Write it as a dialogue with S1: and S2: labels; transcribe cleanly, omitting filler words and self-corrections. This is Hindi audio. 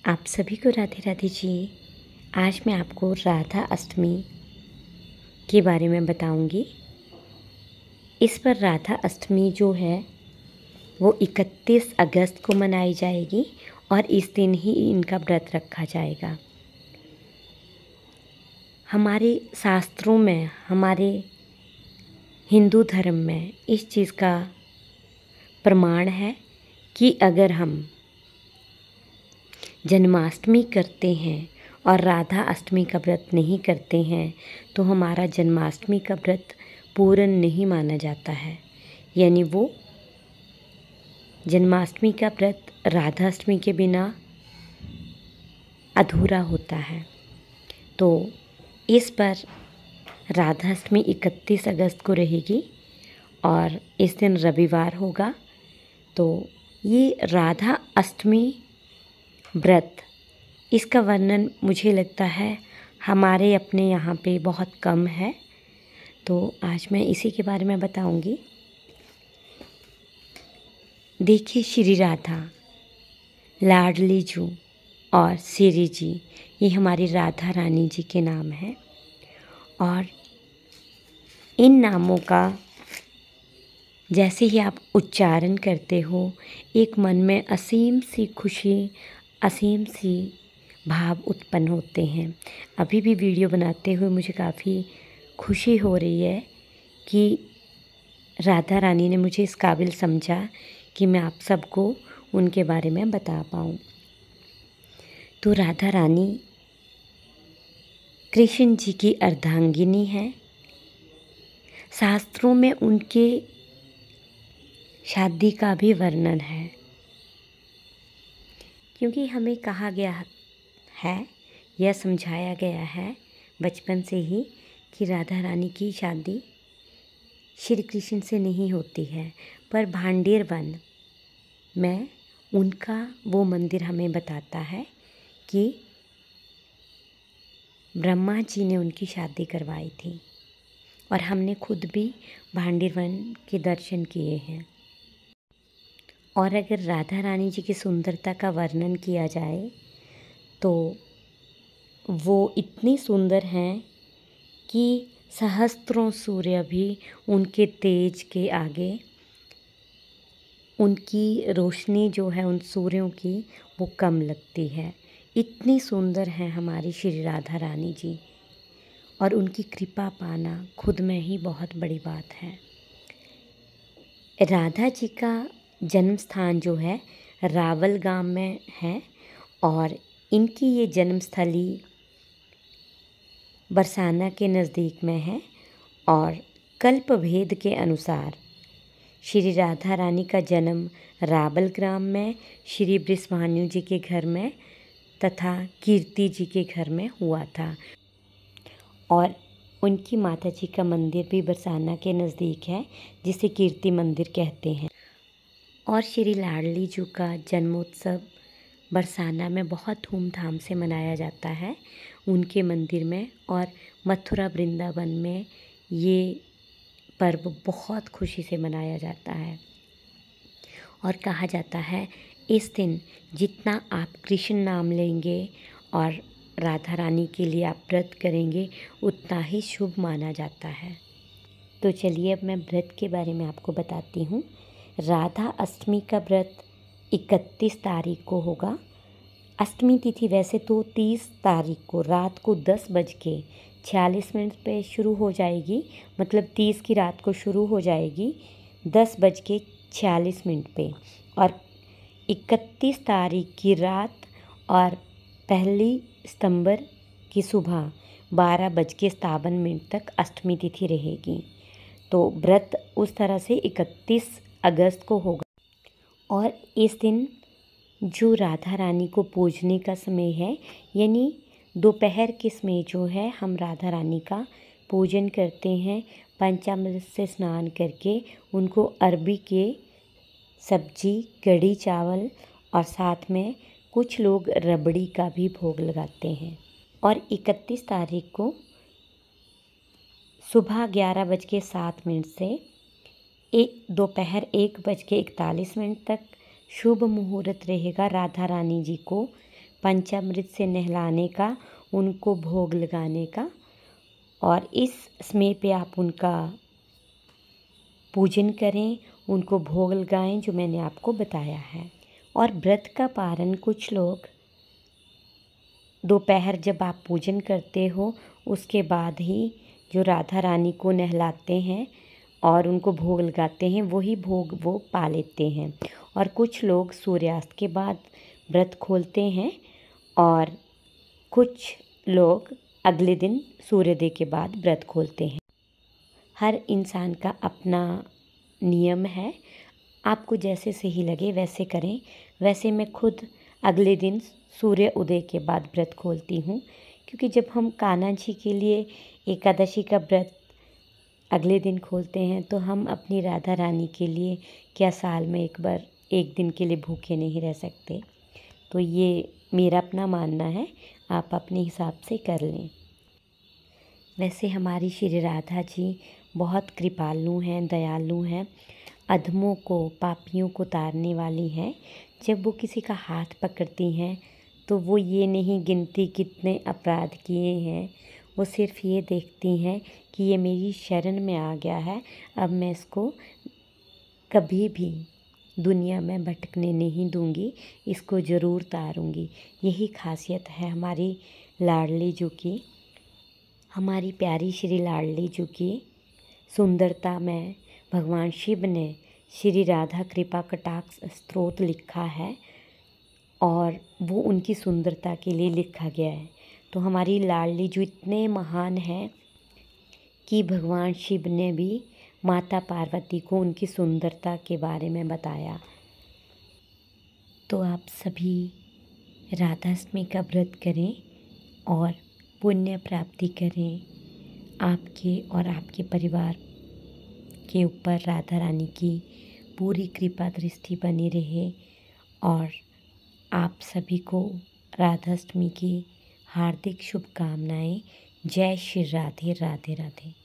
S1: आप सभी को राधे राधे जी। आज मैं आपको राधा अष्टमी के बारे में बताऊंगी। इस पर राधा अष्टमी जो है वो 31 अगस्त को मनाई जाएगी और इस दिन ही इनका व्रत रखा जाएगा। हमारे शास्त्रों में, हमारे हिंदू धर्म में इस चीज़ का प्रमाण है कि अगर हम जन्माष्टमी करते हैं और राधा अष्टमी का व्रत नहीं करते हैं तो हमारा जन्माष्टमी का व्रत पूर्ण नहीं माना जाता है। यानी वो जन्माष्टमी का व्रत राधा अष्टमी के बिना अधूरा होता है। तो इस पर राधा अष्टमी 31 अगस्त को रहेगी और इस दिन रविवार होगा। तो ये राधा अष्टमी व्रत, इसका वर्णन मुझे लगता है हमारे अपने यहाँ पे बहुत कम है। तो आज मैं इसी के बारे में बताऊंगी। देखिए, श्री राधा, लाडली जू और श्री जी, ये हमारी राधा रानी जी के नाम हैं और इन नामों का जैसे ही आप उच्चारण करते हो एक मन में असीम सी खुशी, असीम सी भाव उत्पन्न होते हैं। अभी भी वीडियो बनाते हुए मुझे काफ़ी खुशी हो रही है कि राधा रानी ने मुझे इस काबिल समझा कि मैं आप सबको उनके बारे में बता पाऊँ। तो राधा रानी कृष्ण जी की अर्धांगिनी है। शास्त्रों में उनके शादी का भी वर्णन है, क्योंकि हमें कहा गया है, यह समझाया गया है बचपन से ही कि राधा रानी की शादी श्री कृष्ण से नहीं होती है, पर भांडेर वन में उनका वो मंदिर हमें बताता है कि ब्रह्मा जी ने उनकी शादी करवाई थी और हमने खुद भी भांडेर वन के दर्शन किए हैं। और अगर राधा रानी जी की सुंदरता का वर्णन किया जाए तो वो इतनी सुंदर हैं कि सहस्त्रों सूर्य भी उनके तेज के आगे, उनकी रोशनी जो है उन सूर्यों की वो कम लगती है। इतनी सुंदर हैं हमारी श्री राधा रानी जी और उनकी कृपा पाना खुद में ही बहुत बड़ी बात है। राधा जी का जन्म स्थान जो है रावल गांव में है और इनकी ये जन्मस्थली बरसाना के नज़दीक में है। और कल्पभेद के अनुसार श्री राधा रानी का जन्म रावल ग्राम में श्री बृषभानु जी के घर में तथा कीर्ति जी के घर में हुआ था और उनकी माता जी का मंदिर भी बरसाना के नज़दीक है, जिसे कीर्ति मंदिर कहते हैं। और श्री लाडली जी का जन्मोत्सव बरसाना में बहुत धूमधाम से मनाया जाता है उनके मंदिर में, और मथुरा वृंदावन में ये पर्व बहुत खुशी से मनाया जाता है। और कहा जाता है इस दिन जितना आप कृष्ण नाम लेंगे और राधा रानी के लिए आप व्रत करेंगे उतना ही शुभ माना जाता है। तो चलिए अब मैं व्रत के बारे में आपको बताती हूँ। राधा अष्टमी का व्रत 31 तारीख को होगा। अष्टमी तिथि वैसे तो 30 तारीख को रात को 10:46 पे शुरू हो जाएगी, मतलब 30 की रात को शुरू हो जाएगी 10:46 पे, और 31 तारीख की रात और 1 सितंबर की सुबह 12:57 तक अष्टमी तिथि रहेगी। तो व्रत उस तरह से 31 अगस्त को होगा। और इस दिन जो राधा रानी को पूजने का समय है, यानी दोपहर के समय जो है हम राधा रानी का पूजन करते हैं। पंचामृत से स्नान करके उनको अरबी के सब्जी, कढ़ी चावल और साथ में कुछ लोग रबड़ी का भी भोग लगाते हैं। और 31 तारीख को सुबह 11:07 से दोपहर 1:41 तक शुभ मुहूर्त रहेगा राधा रानी जी को पंचामृत से नहलाने का, उनको भोग लगाने का, और इस समय पे आप उनका पूजन करें, उनको भोग लगाएं जो मैंने आपको बताया है। और व्रत का पारण कुछ लोग दोपहर जब आप पूजन करते हो उसके बाद ही जो राधा रानी को नहलाते हैं और उनको भोग लगाते हैं, वही भोग वो पा लेते हैं। और कुछ लोग सूर्यास्त के बाद व्रत खोलते हैं और कुछ लोग अगले दिन सूर्योदय के बाद व्रत खोलते हैं। हर इंसान का अपना नियम है, आपको जैसे सही लगे वैसे करें। वैसे मैं खुद अगले दिन सूर्य उदय के बाद व्रत खोलती हूँ, क्योंकि जब हम कान्हा जी के लिए एकादशी का व्रत अगले दिन खोलते हैं तो हम अपनी राधा रानी के लिए क्या साल में एक बार एक दिन के लिए भूखे नहीं रह सकते। तो ये मेरा अपना मानना है, आप अपने हिसाब से कर लें। वैसे हमारी श्री राधा जी बहुत कृपालु हैं, दयालु हैं, अधमों को, पापियों को तारने वाली हैं। जब वो किसी का हाथ पकड़ती हैं तो वो ये नहीं गिनती कितने अपराध किए हैं, वो सिर्फ ये देखती हैं कि ये मेरी शरण में आ गया है, अब मैं इसको कभी भी दुनिया में भटकने नहीं दूंगी, इसको ज़रूर तारूंगी। यही खासियत है हमारी लाडली जी की, हमारी प्यारी श्री लाडली जी की सुंदरता में भगवान शिव ने श्री राधा कृपा कटाक्ष स्तोत्र लिखा है और वो उनकी सुंदरता के लिए लिखा गया है। तो हमारी लाडली जो इतने महान हैं कि भगवान शिव ने भी माता पार्वती को उनकी सुंदरता के बारे में बताया। तो आप सभी राधाष्टमी का व्रत करें और पुण्य प्राप्ति करें। आपके और आपके परिवार के ऊपर राधा रानी की पूरी कृपा दृष्टि बनी रहे और आप सभी को राधाष्टमी की हार्दिक शुभकामनाएं। जय श्री राधे राधे राधे।